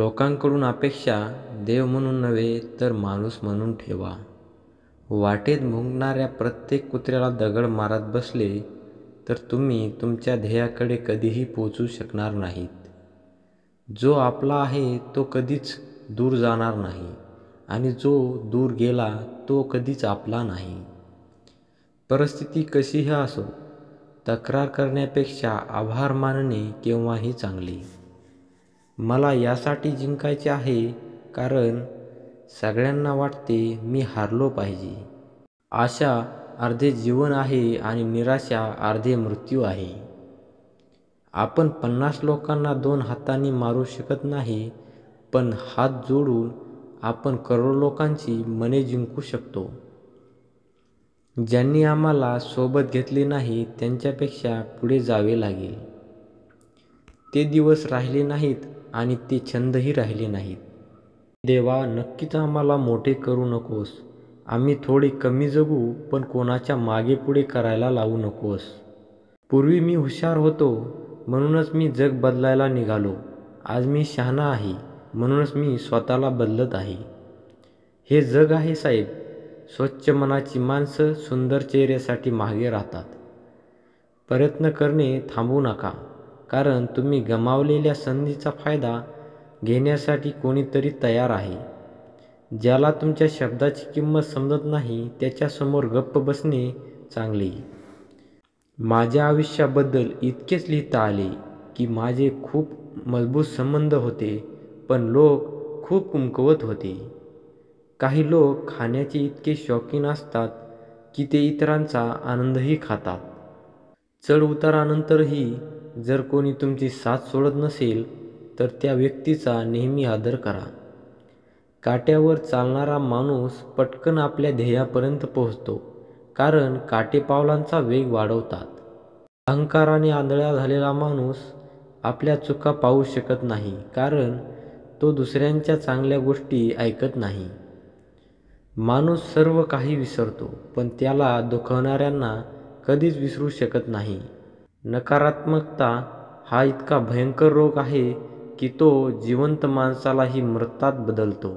लोकांकडून अपेक्षा देव म्हणून नव्हे तर माणूस म्हणून ठेवा. वाटेत भुंकणाऱ्या प्रत्येक कुत्र्याला दगड मारत बसले तर तुम्ही तुमच्या ध्येयाकडे कधीही पोहोचू शकणार नाहीत. जो आपला आहे तो कधीच दूर जाणार नाही आणि जो दूर गेला तो कधीच आपला नाही. परिस्थिती कशीही असो, तक्रार करण्यापेक्षा आभार मानणे केव्हाही चांगले. मला यासाठी जिंकायचे आहे कारण सगळ्यांना वाटते मी हारलो पाहिजे. आशा अर्धे जीवन आहे आणि निराशा अर्धे मृत्यू आहे. आपण 50 लोकांना 2 हातांनी मारू शकत नाही, पण हात जोडून आपण करोडो लोकांची मने जिंकू शकतो. ज्यांनी आम्हाला सोबत घेतले नाही त्यांच्यापेक्षा पुढे जावे लागेल. ते दिवस राहिले नाहीत आणि ते छंदही राहिले नाहीत. देवा, नक्कीच आम्हाला मोठे करू नकोस. आम्ही थोडे कमी जगू, पण कोणाच्या मागे पुढे करायला लावू नकोस. पूर्वी मी हुशार होतो म्हणूनच मी जग बदलायला निघालो. आज मी शहाणा आहे म्हणूनच मी स्वतःला बदलत आहे. हे जग आहे साहेब. स्वच्छ मनाची माणसं सुंदर चेहऱ्यासाठी मागे राहतात. प्रयत्न करणे थांबवू नका, कारण तुम्ही गमावलेल्या संधीचा फायदा घेण्यासाठी कोणीतरी तयार आहे. ज्याला तुमच्या शब्दाची किंमत समजत नाही त्याच्यासमोर गप्प बसणे चांगले. माझ्या आयुष्याबद्दल इतकेच लिहिता आले की माझे खूप मजबूत संबंध होते, पण लोक खूप कमकुवत होते. काही लोक खाण्याचे इतके शौकीन असतात की ते इतरांचा आनंदही खातात. चढ उतारानंतरही जर कोणी तुमची साथ सोडत नसेल तर त्या व्यक्तीचा नेहमी आदर करा. काट्यावर चालणारा माणूस पटकन आपल्या ध्येयापर्यंत पोहोचतो, कारण काटे पावलांचा वेग वाढवतात. अहंकाराने आंधळा झालेला माणूस आपल्या चुका पाहू शकत नाही, कारण तो दुसऱ्यांच्या चांगल्या गोष्टी ऐकत नाही. माणूस सर्व काही विसरतो, पण त्याला दुखवणाऱ्यांना कधीच विसरू शकत नाही. नकारात्मकता हा इतका भयंकर रोग आहे की तो जिवंत माणसालाही मृतात बदलतो.